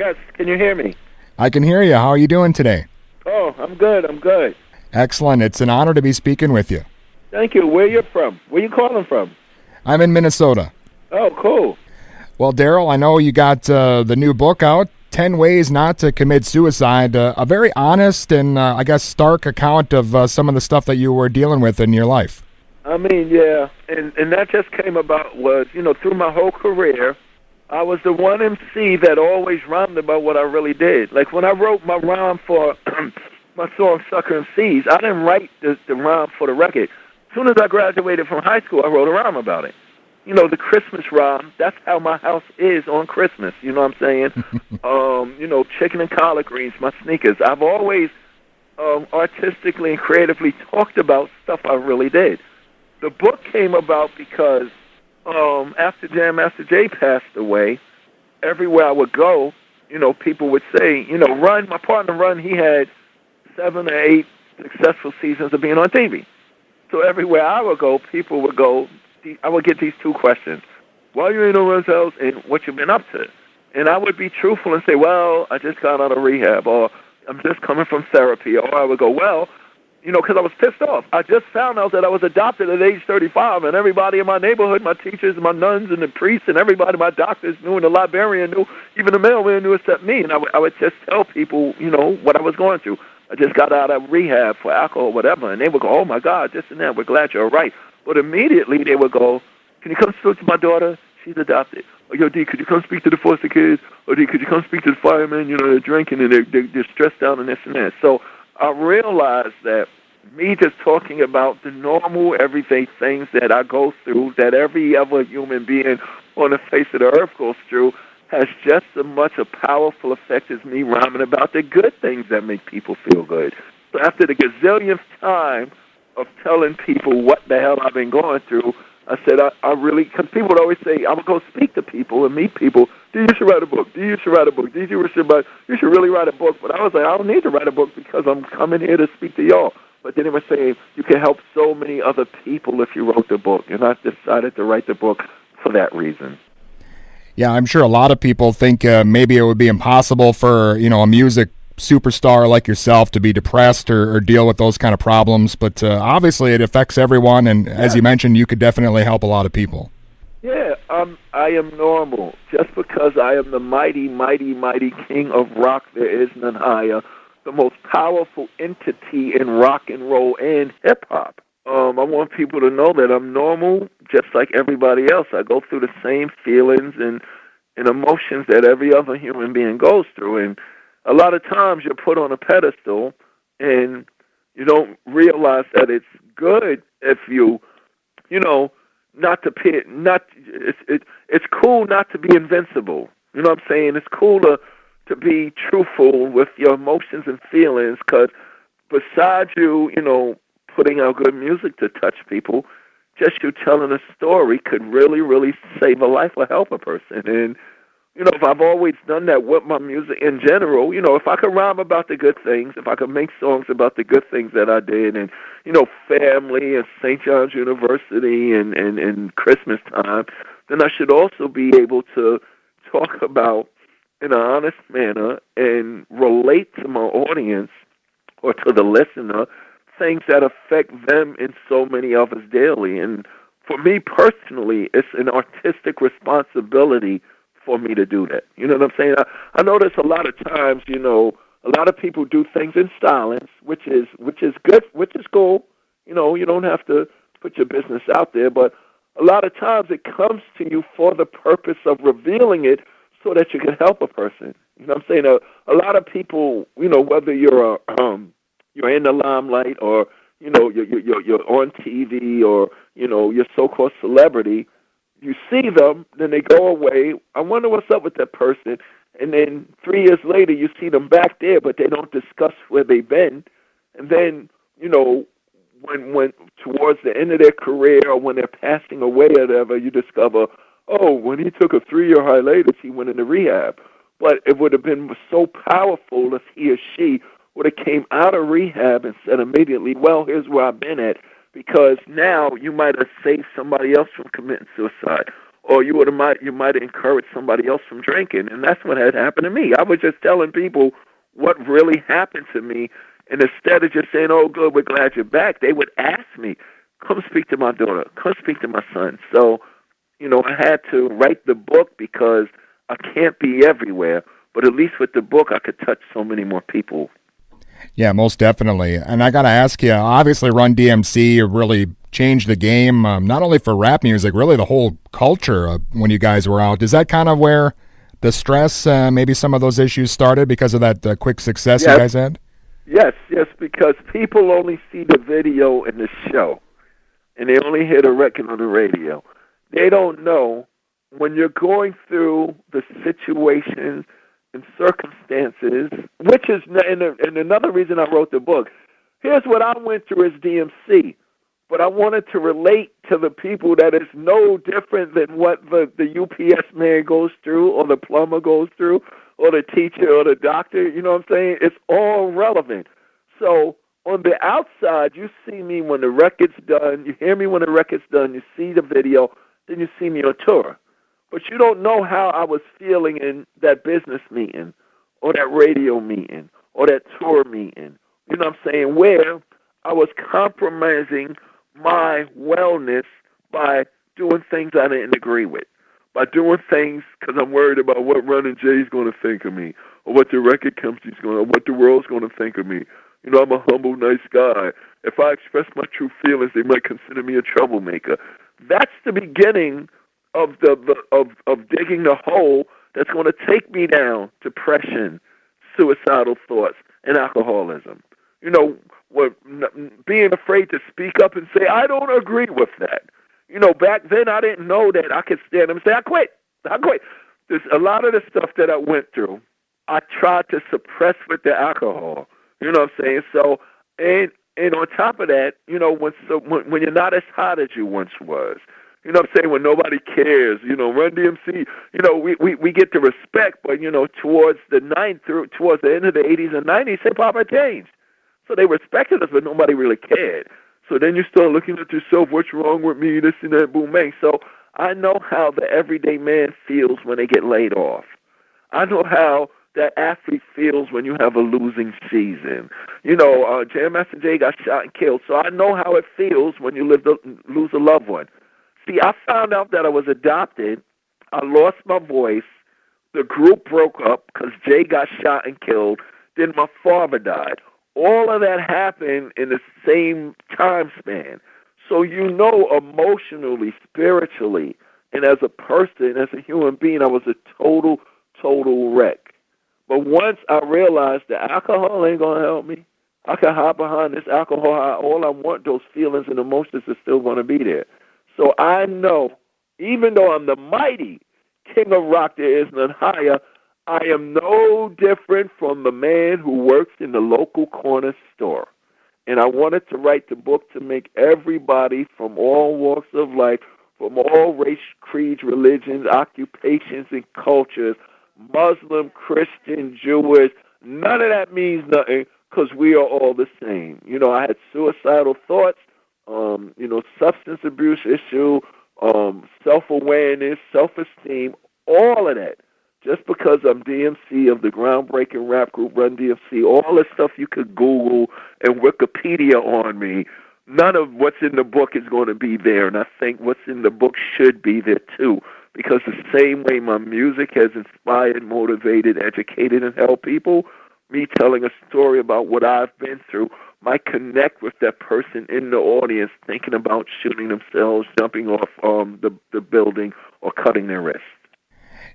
Yes, can you hear me? I can hear you. How are you doing today? Oh, I'm good. I'm good. Excellent. It's an honor to be speaking with you. Thank you. Where you from? Where you calling from? I'm in Minnesota. Oh, cool. Well, Darryl, I know you got the new book out, 10 Ways Not to Commit Suicide, a very honest and, I guess, stark account of some of the stuff that you were dealing with in your life. I mean, yeah, and that just came about was, through my whole career, I was the one MC that always rhymed about what I really did. Like when I wrote my rhyme for my song Sucker MCs, I didn't write the rhyme for the record. As soon as I graduated from high school, I wrote a rhyme about it. The Christmas rhyme, that's how my house is on Christmas, you know what I'm saying? Chicken and collard greens, my sneakers. I've always artistically and creatively talked about stuff I really did. The book came about because after Jam Master Jay passed away, everywhere I would go, people would say, Run, my partner Run, he had 7 or 8 successful seasons of being on TV. So everywhere I would go, people would go, I would get these 2 questions. Why you ain't on Run's house and what you been up to? And I would be truthful and say, well, I just got out of rehab, or I'm just coming from therapy, or I would go, well, because I was pissed off. I just found out that I was adopted at age 35, and everybody in my neighborhood, my teachers, my nuns, and the priests, and everybody, my doctors knew, and the librarian knew, even the mailman knew except me. And I would just tell people, what I was going through. I just got out of rehab for alcohol or whatever, and they would go, oh, my God, this and that, we're glad you're all right. But immediately they would go, can you come speak to my daughter? She's adopted. Or, yo, D, could you come speak to the foster kids? Or, D, could you come speak to the firemen? They're drinking and they're stressed out and this and that. So I realized that me just talking about the normal, everyday things that I go through, that every other human being on the face of the earth goes through, has just as much a powerful effect as me rhyming about the good things that make people feel good. So after the gazillionth time of telling people what the hell I've been going through, I said I really, because people would always say, I would go speak to people and meet people, D, you should write a book, D, you should write a book, D, you should really write a book. But I was like, I don't need to write a book because I'm coming here to speak to y'all. But then they were saying, you can help so many other people if you wrote the book. And I decided to write the book for that reason. Yeah, I'm sure a lot of people think maybe it would be impossible for, a music superstar like yourself to be depressed or deal with those kind of problems. But obviously it affects everyone. And as you mentioned, you could definitely help a lot of people. Yeah, I am normal. Just because I am the mighty, mighty, mighty king of rock, there is none higher. The most powerful entity in rock and roll and hip-hop. I want people to know that I'm normal just like everybody else. I go through the same feelings and emotions that every other human being goes through. And a lot of times you're put on a pedestal and you don't realize that it's good if not to pit, it's cool not to be invincible. You know what I'm saying? It's cool to be truthful with your emotions and feelings, because besides you, putting out good music to touch people, just you telling a story could really, really save a life or help a person. And, if I've always done that with my music in general, if I could rhyme about the good things, if I could make songs about the good things that I did, and, family and St. John's University and Christmas time, then I should also be able to talk about in an honest manner and relate to my audience or to the listener things that affect them and so many of us daily. And for me personally, it's an artistic responsibility for me to do that. You know what I'm saying? I notice a lot of times, a lot of people do things in silence, which is good, which is cool. You don't have to put your business out there, but a lot of times it comes to you for the purpose of revealing it so that you can help a person. You know what I'm saying? A lot of people, whether you're in the limelight or, you're on TV or, you're so-called celebrity, you see them, then they go away. I wonder what's up with that person. And then 3 years later, you see them back there, but they don't discuss where they've been. And then, when towards the end of their career or when they're passing away or whatever, you discover, oh, when he took a 3-year hiatus, he went into rehab. But it would have been so powerful if he or she would have came out of rehab and said immediately, well, here's where I've been at, because now you might have saved somebody else from committing suicide. or you might encourage somebody else from drinking, and that's what had happened to me. I was just telling people what really happened to me, and instead of just saying, "Oh, good, we're glad you're back," they would ask me, "Come speak to my daughter. Come speak to my son." So, I had to write the book because I can't be everywhere, but at least with the book, I could touch so many more people. Yeah, most definitely. And I got to ask you, obviously Run-D.M.C. really changed the game, not only for rap music, really the whole culture when you guys were out. Is that kind of where the stress, maybe some of those issues started because of that quick success you guys had? Yes, because people only see the video and the show, and they only hear the record on the radio. They don't know when you're going through the situations and circumstances, which is, and another reason I wrote the book. Here's what I went through as DMC, but I wanted to relate to the people that is no different than what the UPS man goes through, or the plumber goes through, or the teacher, or the doctor. You know what I'm saying? It's all relevant. So on the outside, you see me when the record's done, you hear me when the record's done, you see the video, then you see me on tour. But you don't know how I was feeling in that business meeting, or that radio meeting, or that tour meeting. You know what I'm saying? Where I was compromising my wellness by doing things I didn't agree with, by doing things because I'm worried about what Run-D.M.C is going to think of me, or what the record company's going to, or what the world's going to think of me. I'm a humble, nice guy. If I express my true feelings, they might consider me a troublemaker. That's the beginning of of digging the hole that's going to take me down: depression, suicidal thoughts, and alcoholism. Being afraid to speak up and say, "I don't agree with that." Back then I didn't know that I could stand up and say, I quit. There's a lot of the stuff that I went through, I tried to suppress with the alcohol. You know what I'm saying? So, and on top of that, when you're not as hot as you once was, you know what I'm saying, when nobody cares, Run-D.M.C, we get the respect, but, towards the end of the 80s and 90s, hip-hop had changed. So they respected us, but nobody really cared. So then you start looking at yourself, what's wrong with me, this and that, boom, bang. So I know how the everyday man feels when they get laid off. I know how that athlete feels when you have a losing season. Jam Master Jay got shot and killed, so I know how it feels when you lose a loved one. See, I found out that I was adopted. I lost my voice. The group broke up because Jay got shot and killed. Then my father died. All of that happened in the same time span. So emotionally, spiritually, and as a person, as a human being, I was a total wreck. But once I realized that alcohol ain't going to help me, I can hide behind this alcohol. All I want, those feelings and emotions are still going to be there. So I know, even though I'm the mighty king of rock, there is none higher, I am no different from the man who works in the local corner store. And I wanted to write the book to make everybody from all walks of life, from all race, creeds, religions, occupations, and cultures, Muslim, Christian, Jewish, none of that means nothing because we are all the same. I had suicidal thoughts, substance abuse issue, self-awareness, self-esteem, all of that. Just because I'm DMC of the groundbreaking rap group Run-D.M.C, all the stuff you could Google and Wikipedia on me, none of what's in the book is going to be there. And I think what's in the book should be there too. Because the same way my music has inspired, motivated, educated, and helped people, me telling a story about what I've been through might connect with that person in the audience thinking about shooting themselves, jumping off the building, or cutting their wrist.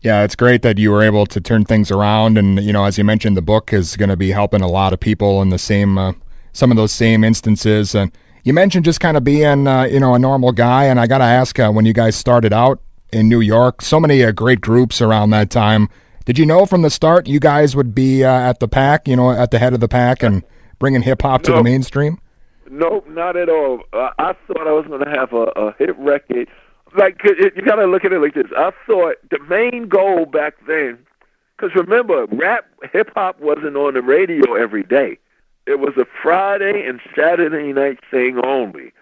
Yeah, it's great that you were able to turn things around. And, as you mentioned, the book is going to be helping a lot of people in the same, some of those same instances. And you mentioned just kind of being, a normal guy. And I got to ask, when you guys started out in New York, so many great groups around that time. Did you know from the start you guys would be at the pack, at the head of the pack and bringing hip-hop to the mainstream? Nope, not at all. I thought I was going to have a hit record. You got to look at it like this. I thought the main goal back then, because remember, hip-hop wasn't on the radio every day. It was a Friday and Saturday night thing only.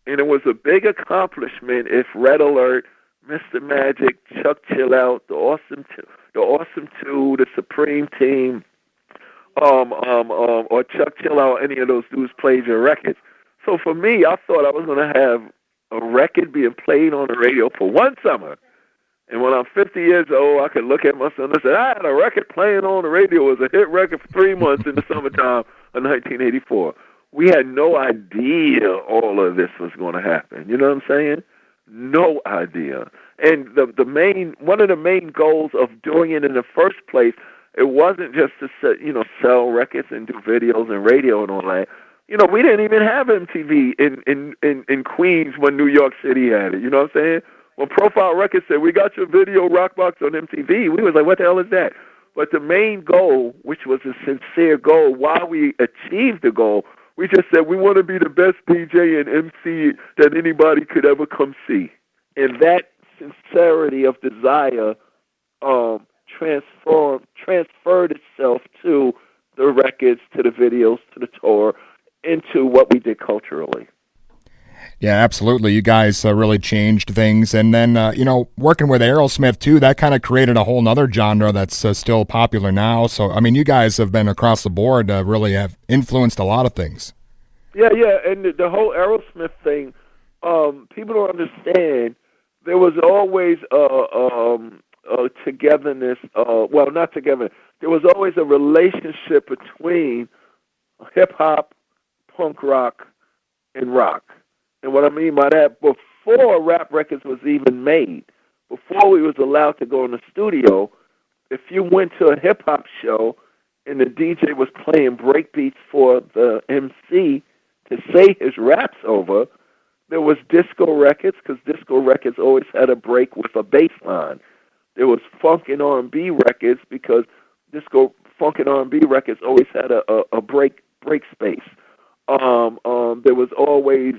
And it was a big accomplishment if Red Alert, Mr. Magic, Chuck Chill Out, the Awesome Two, the Supreme Team, or Chuck Chill Out, any of those dudes played your records. So for me, I thought I was going to have a record being played on the radio for one summer. And when I'm 50 years old, I can look at my son and say, I had a record playing on the radio. It was a hit record for 3 months in the summertime of 1984. We had no idea all of this was going to happen. You know what I'm saying? No idea. And one of the main goals of doing it in the first place, it wasn't just to sell records and do videos and radio and all that. We didn't even have MTV in Queens when New York City had it. You know what I'm saying? When Profile Records said, we got your video rock box on MTV, we was like, what the hell is that? But the main goal, which was a sincere goal, while we achieved the goal, we just said we want to be the best DJ and MC that anybody could ever come see. And that sincerity of desire transferred itself to the records, to the videos, to the tour, into what we did culturally. Yeah, absolutely. You guys really changed things. And then, working with Aerosmith, too, that kind of created a whole nother genre that's still popular now. So, I mean, you guys have been across the board, really have influenced a lot of things. Yeah. And the whole Aerosmith thing, people don't understand. There was always togetherness. Not togetherness. There was always a relationship between hip-hop, punk rock, and rock. And what I mean by that, before rap records was even made, before we was allowed to go in the studio, if you went to a hip-hop show and the DJ was playing breakbeats for the MC to say his raps over, there was disco records, because disco records always had a break with a bass line. There was funk and R&B records, because funk and R&B records always had a break space. There was always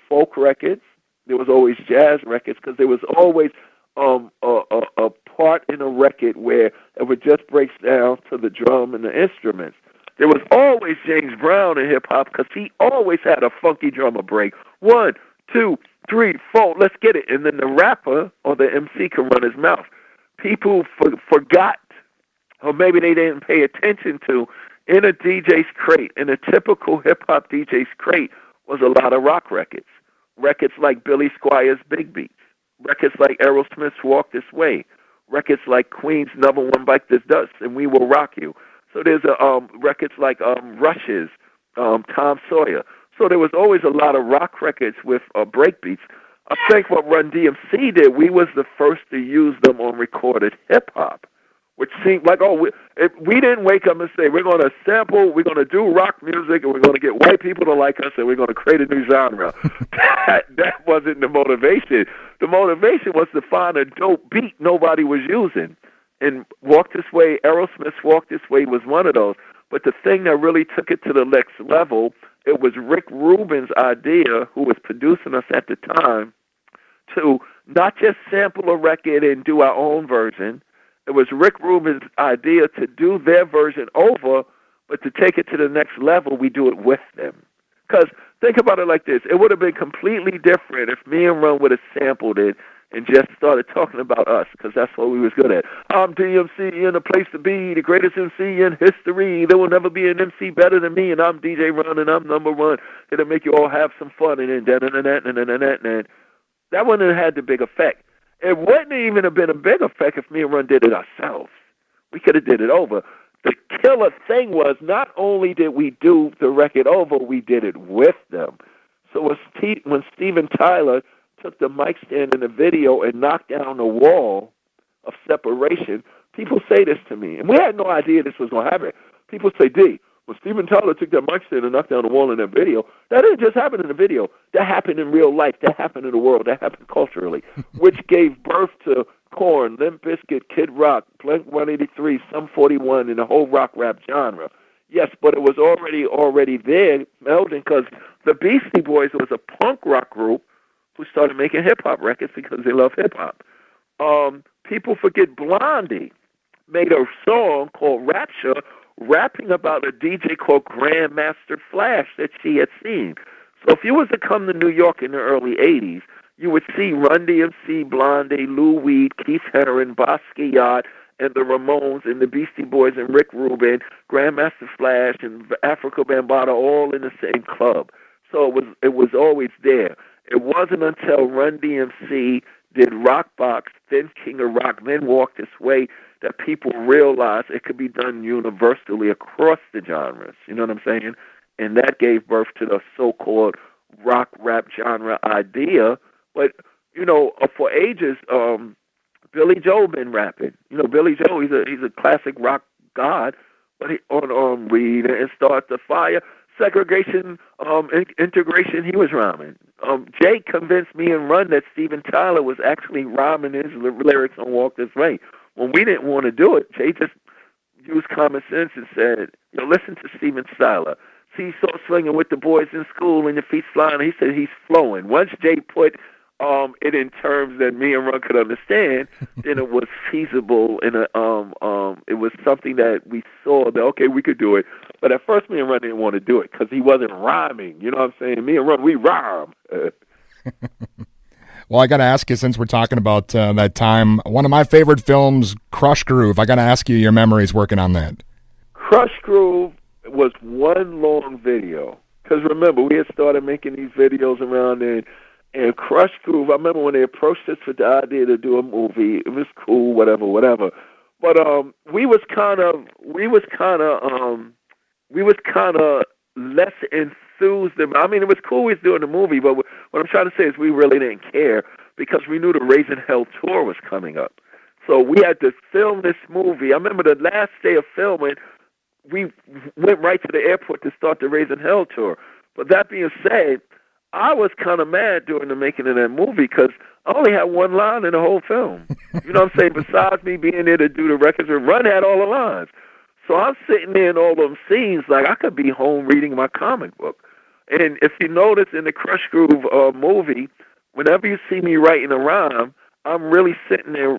folk records. There was always jazz records, because there was always a part in a record where it just breaks down to the drum and the instruments. There was always James Brown in hip-hop, because he always had a funky drummer break. 1, 2, 3, 4, let's get it. And then the rapper or the MC can run his mouth. People forgot, or maybe they didn't pay attention to, in a DJ's crate, in a typical hip-hop DJ's crate, was a lot of rock records. Records like Billy Squier's Big Beats. Records like Aerosmith's Walk This Way. Records like Queen's Number One Bite This Dust and We Will Rock You. So there's records like Rush's Tom Sawyer. So there was always a lot of rock records with breakbeats. I think what Run-D.M.C. did, we was the first to use them on recorded hip-hop, which seemed like, we didn't wake up and say, we're going to sample, we're going to do rock music, and we're going to get white people to like us, and we're going to create a new genre. That wasn't the motivation. The motivation was to find a dope beat nobody was using. And Walk This Way, Aerosmith's Walk This Way was one of those. But the thing that really took it to the next level, it was Rick Rubin's idea, who was producing us at the time, to not just sample a record and do our own version. It was Rick Rubin's idea to do their version over, but to take it to the next level, we do it with them. Because think about it like this. It would have been completely different if me and Run would have sampled it and just started talking about us, because that's what we was good at. I'm DMC in the place to be, the greatest MC in history. There will never be an MC better than me, and I'm DJ Run, and I'm number one. It'll make you all have some fun, and then that wouldn't have had the big effect. It wouldn't even have been a big effect if me and Run did it ourselves. We could have did it over. The killer thing was, not only did we do the record over, we did it with them. So when Steven Tyler took the mic stand in the video and knocked down the wall of separation, people say this to me, and we had no idea this was going to happen. People say, D, when Steven Tyler took that mic stand and knocked down the wall in that video, that didn't just happen in the video. That happened in real life. That happened in the world. That happened culturally, which gave birth to Korn, Limp Bizkit, Kid Rock, Blink-183, Sum 41, and the whole rock rap genre. Yes, but it was already there, melding, because the Beastie Boys was a punk rock group who started making hip-hop records because they love hip-hop. People forget Blondie made a song called Rapture, rapping about a DJ called Grandmaster Flash that she had seen. So if you was to come to New York in the early 80s, you would see Run-D.M.C, Blondie, Lou Reed, Keith Haring, Basquiat, and the Ramones, and the Beastie Boys, and Rick Rubin, Grandmaster Flash, and Africa Bambaataa all in the same club. So it was always there. It wasn't until Run-D.M.C did Rock Box, then King of Rock, then Walk This Way, that people realized it could be done universally across the genres. You know what I'm saying? And that gave birth to the so-called rock rap genre idea. But, for ages, Billy Joel been rapping. Billy Joel, he's a classic rock god, but he on Reed and Start the Fire, Segregation, Integration, he was rhyming. Jay convinced me and Run that Steven Tyler was actually rhyming his lyrics on Walk This Way. When we didn't want to do it, Jay just used common sense and said, listen to Steven Tyler. See, so swinging with the boys in school and your feet flying. He said he's flowing. Once Jay put it in terms that me and Run could understand, then it was feasible, and it was something that we saw that, okay, we could do it. But at first, me and Run didn't want to do it because he wasn't rhyming. You know what I'm saying? Me and Run, we rhyme. Well, I got to ask you, since we're talking about that time, one of my favorite films, Crush Groove, I got to ask you your memories working on that. Crush Groove was one long video. Because remember, we had started making these videos around then. And Crush Groove, I remember when they approached us with the idea to do a movie. It was cool, whatever. But we was kind of less enthused. I mean, it was cool we was doing the movie, but what I'm trying to say is we really didn't care because we knew the Raising Hell tour was coming up. So we had to film this movie. I remember the last day of filming, we went right to the airport to start the Raising Hell tour. But that being said, I was kind of mad during the making of that movie because I only had one line in the whole film. You know what I'm saying? Besides me being there to do the records, and Run had all the lines. So I'm sitting there in all them scenes like I could be home reading my comic book. And if you notice in the Crush Groove movie, whenever you see me writing a rhyme, I'm really sitting there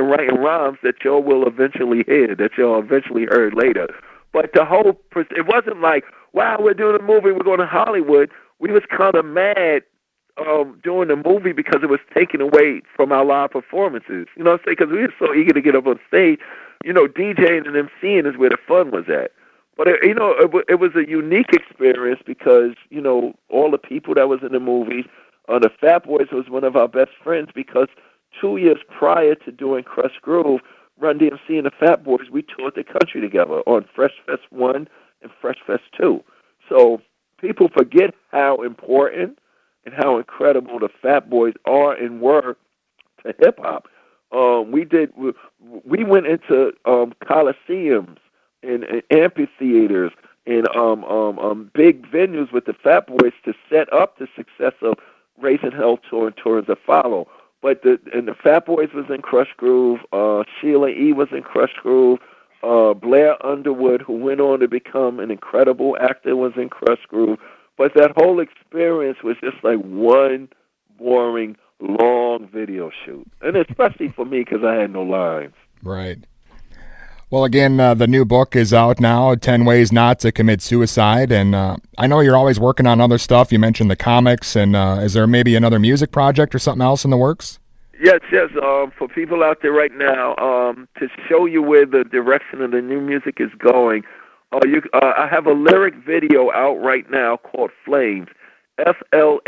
writing rhymes that y'all will eventually hear, that y'all eventually heard later. But it wasn't like, wow, we're doing a movie, we're going to Hollywood. We was kind of mad during the movie because it was taken away from our live performances. You know what I'm saying? Because we were so eager to get up on stage. DJing and MCing is where the fun was at. But, it was a unique experience because, all the people that was in the movie, the Fat Boys was one of our best friends because 2 years prior to doing Crush Groove, Run-D.M.C and the Fat Boys, we toured the country together on Fresh Fest 1 and Fresh Fest 2. So people forget how important and how incredible the Fat Boys are and were to hip-hop. We went into coliseums and amphitheaters and big venues with the Fat Boys to set up the success of Raising Hell Tour and tours that follow. But the Fat Boys was in Crush Groove. Sheila E. was in Crush Groove. Blair Underwood, who went on to become an incredible actor, was in Crush Groove. But that whole experience was just like one boring, long video shoot. And especially for me because I had no lines. Right. Well, again, the new book is out now, 10 Ways Not to Commit Suicide. And I know you're always working on other stuff. You mentioned the comics. And is there maybe another music project or something else in the works? Yes. For people out there right now, to show you where the direction of the new music is going, I have a lyric video out right now called Flames, Flames.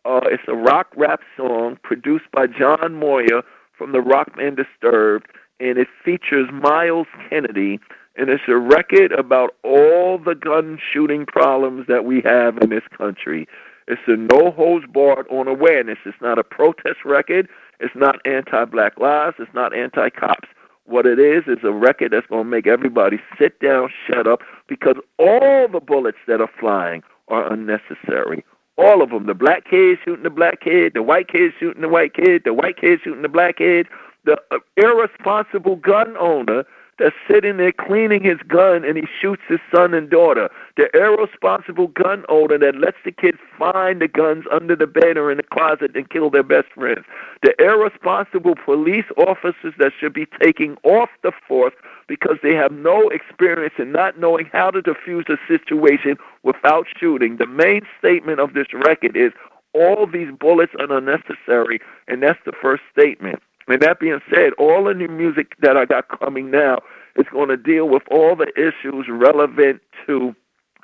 It's a rock rap song produced by John Moyer from the rock band Disturbed, and it features Miles Kennedy, and it's a record about all the gun shooting problems that we have in this country. It's a no-holds-barred on awareness. It's not a protest record. It's not anti-black lives. It's not anti-cops. What it is a record that's going to make everybody sit down, shut up, because all the bullets that are flying are unnecessary. All of them. The black kid shooting the black kid, the white kid shooting the white kid, the white kid shooting the black kid, the irresponsible gun owner that's sitting there cleaning his gun and he shoots his son and daughter. The irresponsible gun owner that lets the kids find the guns under the bed or in the closet and kill their best friends. The irresponsible police officers that should be taking off the force because they have no experience in not knowing how to defuse a situation without shooting. The main statement of this record is all these bullets are unnecessary, and that's the first statement. And that being said, all the new music that I got coming now is going to deal with all the issues relevant to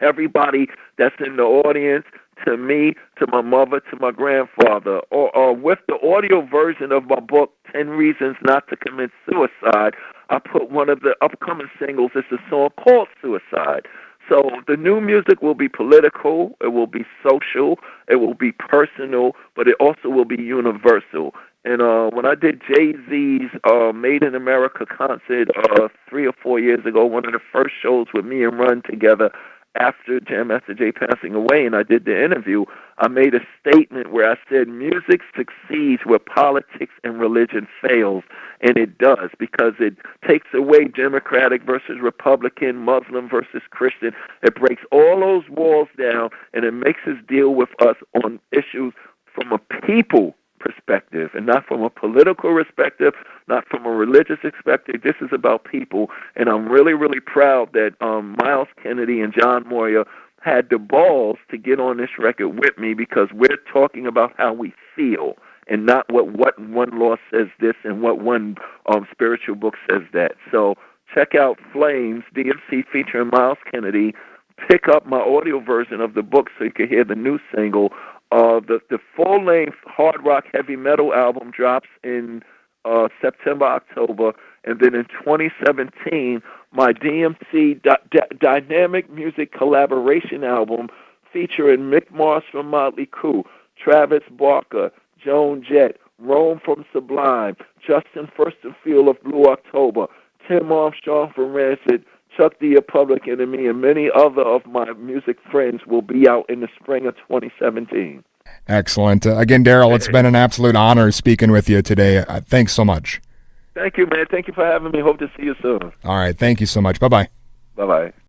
everybody that's in the audience, to me, to my mother, to my grandfather. Or with the audio version of my book, 10 Reasons Not to Commit Suicide, I put one of the upcoming singles. It's a song called Suicide. So the new music will be political, it will be social, it will be personal, but it also will be universal. And when I did Jay-Z's Made in America concert 3 or 4 years ago, one of the first shows with me and Run together after Jam Master Jay passing away, and I did the interview, I made a statement where I said music succeeds where politics and religion fails, and it does, because it takes away Democratic versus Republican, Muslim versus Christian. It breaks all those walls down, and it makes us deal with us on issues from a people perspective and not from a political perspective, not from a religious perspective. This is about people, and I'm really, really proud that Miles Kennedy and John Moyer had the balls to get on this record with me, because we're talking about how we feel and not what one law says this and what one spiritual book says that. So check out Flames, DMC featuring Miles Kennedy. Pick up my audio version of the book so you can hear the new single. The full-length hard rock heavy metal album drops in September, October, and then in 2017, my DMC Dynamic Music Collaboration album featuring Mick Mars from Motley Crue, Travis Barker, Joan Jett, Rome from Sublime, Justin Furstenfield of Blue October, Tim Armstrong from Rancid, Chuck D, Public Enemy, and many other of my music friends will be out in the spring of 2017. Excellent. Again, Darryl, it's been an absolute honor speaking with you today. Thanks so much. Thank you, man. Thank you for having me. Hope to see you soon. All right. Thank you so much. Bye-bye. Bye-bye.